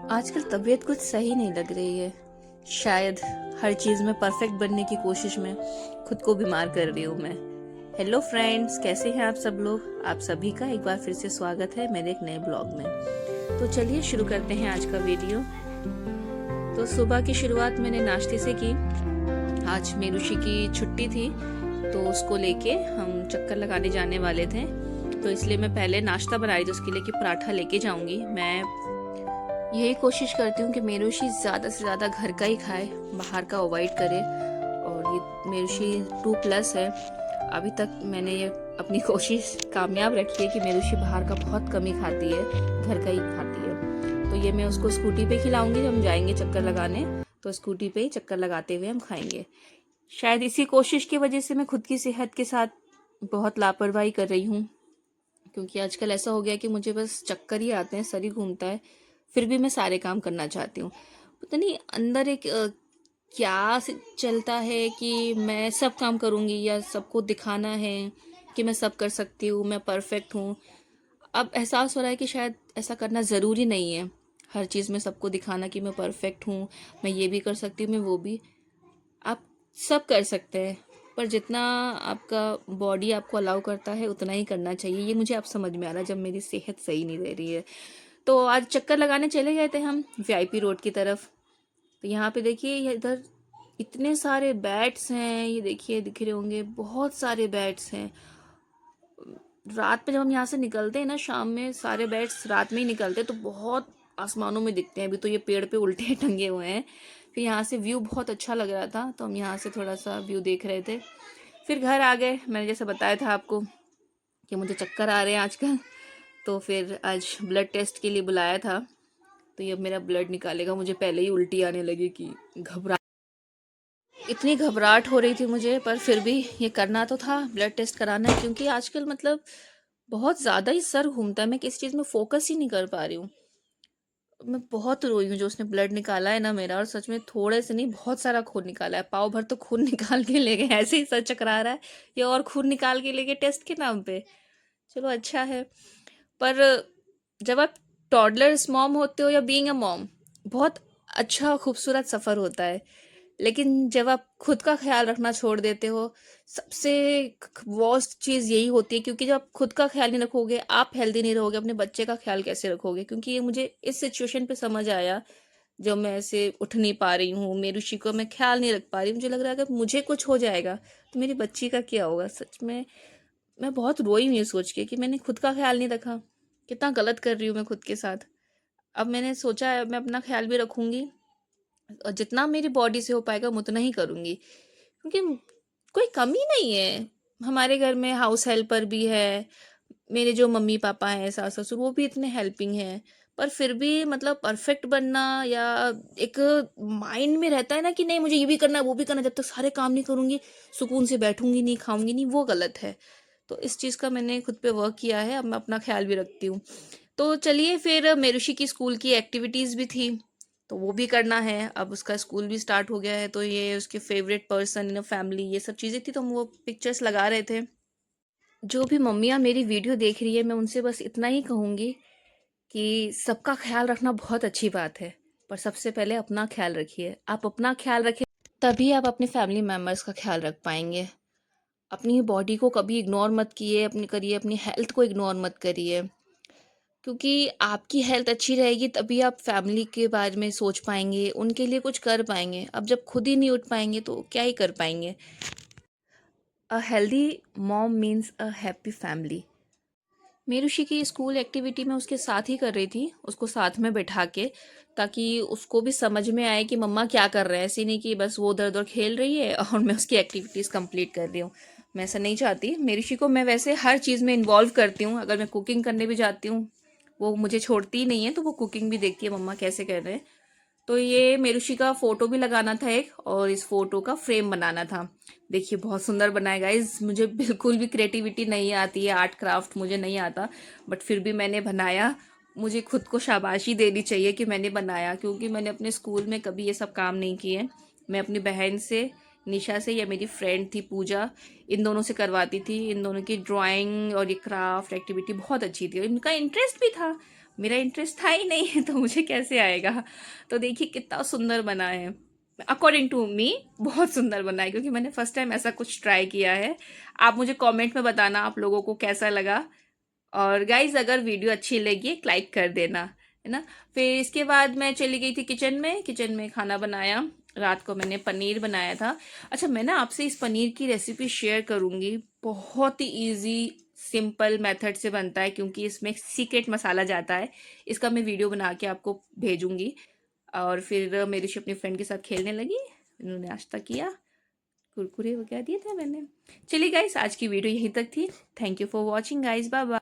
आजकल तबीयत कुछ सही नहीं लग रही है। शायद हर चीज़ में परफेक्ट बनने की कोशिश में खुद को बीमार कर रही हूँ मैं। हेलो फ्रेंड्स, कैसे हैं आप सब लोग? आप सभी का एक बार फिर से स्वागत है मेरे एक नए ब्लॉग में। तो चलिए शुरू करते हैं आज का वीडियो। तो सुबह की शुरुआत मैंने नाश्ते से की। आज मेरुषि की छुट्टी थी तो उसको लेके हम चक्कर लगाने जाने वाले थे, तो इसलिए मैं पहले नाश्ता बनाई थी उसके लिए कि पराठा लेके जाऊंगी। मैं यही कोशिश करती हूँ कि मेरुषि ज़्यादा से ज़्यादा घर का ही खाए, बाहर का अवॉइड करे। और ये मेरुषि 2+ है। अभी तक मैंने ये अपनी कोशिश कामयाब रखी है कि मेरुषि बाहर का बहुत कम ही खाती है, घर का ही खाती है। तो ये मैं उसको स्कूटी पे खिलाऊंगी जब हम जाएंगे चक्कर लगाने, तो स्कूटी पे ही चक्कर लगाते हुए हम खाएंगे। शायद इसी कोशिश की वजह से मैं खुद की सेहत के साथ बहुत लापरवाही कर रही हूँ, क्योंकि आजकल ऐसा हो गया कि मुझे बस चक्कर ही आते हैं, सर ही घूमता है, फिर भी मैं सारे काम करना चाहती हूँ। पता नहीं अंदर एक क्या चलता है कि मैं सब काम करूँगी या सबको दिखाना है कि मैं सब कर सकती हूँ, मैं परफेक्ट हूँ। अब एहसास हो रहा है कि शायद ऐसा करना ज़रूरी नहीं है, हर चीज़ में सबको दिखाना कि मैं परफेक्ट हूँ, मैं ये भी कर सकती हूँ, मैं वो भी। आप सब कर सकते हैं, पर जितना आपका बॉडी आपको अलाउ करता है उतना ही करना चाहिए। ये मुझे अब समझ में आ रहा है जब मेरी सेहत सही नहीं दे रही है। तो आज चक्कर लगाने चले गए थे हम वीआईपी रोड की तरफ। तो यहाँ पे देखिए, ये इधर इतने सारे बैट्स हैं, ये देखिए दिख रहे होंगे, बहुत सारे बैट्स हैं। रात पे जब हम यहाँ से निकलते हैं ना, शाम में सारे बैट्स रात में ही निकलते हैं तो बहुत आसमानों में दिखते हैं। अभी तो ये पेड़ पे उल्टे टंगे हुए हैं। फिर यहाँ से व्यू बहुत अच्छा लग रहा था तो हम यहाँ से थोड़ा सा व्यू देख रहे थे। फिर घर आ गए। मैंने जैसे बताया था आपको कि मुझे चक्कर आ रहे हैं आजकल, तो फिर आज ब्लड टेस्ट के लिए बुलाया था। तो ये मेरा ब्लड निकालेगा। मुझे पहले ही उल्टी आने लगी कि इतनी घबराहट हो रही थी मुझे, पर फिर भी ये करना तो था, ब्लड टेस्ट कराना है। क्योंकि आजकल मतलब बहुत ज़्यादा ही सर घूमता है, मैं किसी चीज़ में फोकस ही नहीं कर पा रही हूँ। मैं बहुत रोई हूँ जो उसने ब्लड निकाला है ना मेरा, और सच में थोड़े से नहीं, बहुत सारा खून निकाला है। पाव भर तो खून निकाल के ले गए, ऐसे ही सर चकरा रहा है ये, और खून निकाल के ले गए टेस्ट के नाम पे। चलो अच्छा है। पर जब आप टॉडलर्स मॉम होते हो या बीइंग अ मॉम, बहुत अच्छा खूबसूरत सफ़र होता है। लेकिन जब आप खुद का ख्याल रखना छोड़ देते हो, सबसे वर्स्ट चीज़ यही होती है। क्योंकि जब आप खुद का ख्याल नहीं रखोगे, आप हेल्दी नहीं रहोगे, अपने बच्चे का ख्याल कैसे रखोगे? क्योंकि ये मुझे इस सिचुएशन पे समझ आया जब मैं ऐसे उठ नहीं पा रही हूँ, मेरुषि को मैं ख्याल नहीं रख पा रही हूँ। मुझे लग रहा है अगर मुझे कुछ हो जाएगा तो मेरी बच्ची का क्या होगा। सच में मैं बहुत रोई हूँ ये सोच के कि मैंने खुद का ख्याल नहीं रखा। कितना गलत कर रही हूँ मैं खुद के साथ। अब मैंने सोचा है मैं अपना ख्याल भी रखूंगी, और जितना मेरी बॉडी से हो पाएगा मैं उतना ही करूंगी। क्योंकि कोई कमी नहीं है। हमारे घर में हाउस हेल्पर भी है, मेरे जो मम्मी पापा हैं, सास ससुर, वो भी इतने हेल्पिंग हैं। पर फिर भी मतलब परफेक्ट बनना, या एक माइंड में रहता है ना कि नहीं मुझे ये भी करना है वो भी करना है, जब तक सारे काम नहीं करूंगी सुकून से बैठूंगी नहीं, खाऊंगी नहीं, वो गलत है। तो इस चीज़ का मैंने खुद पे वर्क किया है, अब मैं अपना ख्याल भी रखती हूँ। तो चलिए, फिर मेरुषि की स्कूल की एक्टिविटीज़ भी थी तो वो भी करना है। अब उसका स्कूल भी स्टार्ट हो गया है, तो ये उसके फेवरेट पर्सन इन फैमिली, ये सब चीज़ें थी, तो हम वो पिक्चर्स लगा रहे थे। जो भी मम्मियाँ मेरी वीडियो देख रही है, मैं उनसे बस इतना ही कहूँगी कि सबका ख्याल रखना बहुत अच्छी बात है, पर सबसे पहले अपना ख्याल रखिए। आप अपना ख्याल रखें तभी आप अपने फैमिली मेम्बर्स का ख्याल रख पाएंगे। अपनी बॉडी को कभी इग्नोर मत किए, अपनी हेल्थ को इग्नोर मत करिए। क्योंकि आपकी हेल्थ अच्छी रहेगी तभी आप फैमिली के बारे में सोच पाएंगे, उनके लिए कुछ कर पाएंगे। अब जब खुद ही नहीं उठ पाएंगे तो क्या ही कर पाएंगे। A healthy mom means a happy family. मेरुषि की स्कूल एक्टिविटी में उसके साथ ही कर रही थी, उसको साथ में बैठा के, ताकि उसको भी समझ में आए कि मम्मा क्या कर रहे हैं। ऐसे नहीं कि बस वो उधर उधर खेल रही है और मैं उसकी एक्टिविटीज़ कंप्लीट कर रही हूँ। मैं ऐसा नहीं चाहती। मेरुषि को मैं वैसे हर चीज़ में इन्वॉल्व करती हूँ। अगर मैं कुकिंग करने भी जाती हूँ, वो मुझे छोड़ती ही नहीं है, तो वो कुकिंग भी देखती है मम्मा कैसे कर रहे हैं। तो ये मेरुषि का फोटो भी लगाना था एक, और इस फोटो का फ्रेम बनाना था। देखिए बहुत सुंदर बनाया गाइस। मुझे बिल्कुल भी क्रिएटिविटी नहीं आती है, आर्ट क्राफ्ट मुझे नहीं आता, बट फिर भी मैंने बनाया। मुझे खुद को शाबाशी देनी चाहिए कि मैंने बनाया, क्योंकि मैंने अपने स्कूल में कभी ये सब काम नहीं किए। मैं अपनी बहन से, निशा से, या मेरी फ्रेंड थी पूजा, इन दोनों से करवाती थी। इन दोनों की ड्राइंग और ये क्राफ्ट एक्टिविटी बहुत अच्छी थी, इनका इंटरेस्ट भी था। मेरा इंटरेस्ट था ही नहीं तो मुझे कैसे आएगा। तो देखिए कितना सुंदर बना है, अकॉर्डिंग टू मी बहुत सुंदर बना है, क्योंकि मैंने फर्स्ट टाइम ऐसा कुछ ट्राई किया है। आप मुझे कमेंट में बताना आप लोगों को कैसा लगा। और गाइज अगर वीडियो अच्छी लगी एक लाइक कर देना, है ना। फिर इसके बाद मैं चली गई थी किचन में खाना बनाया। रात को मैंने पनीर बनाया था। अच्छा, मैं ना आपसे इस पनीर की रेसिपी शेयर करूंगी। बहुत ही इजी सिंपल मेथड से बनता है, क्योंकि इसमें सीक्रेट मसाला जाता है। इसका मैं वीडियो बना के आपको भेजूंगी। और फिर मेरी अपनी फ्रेंड के साथ खेलने लगी, उन्होंने नाश्ता किया, कुरकुरे वगैरह दिए थे मैंने। चलिए गाइस, आज की वीडियो यहीं तक थी। Thank you for watching guys, bye bye.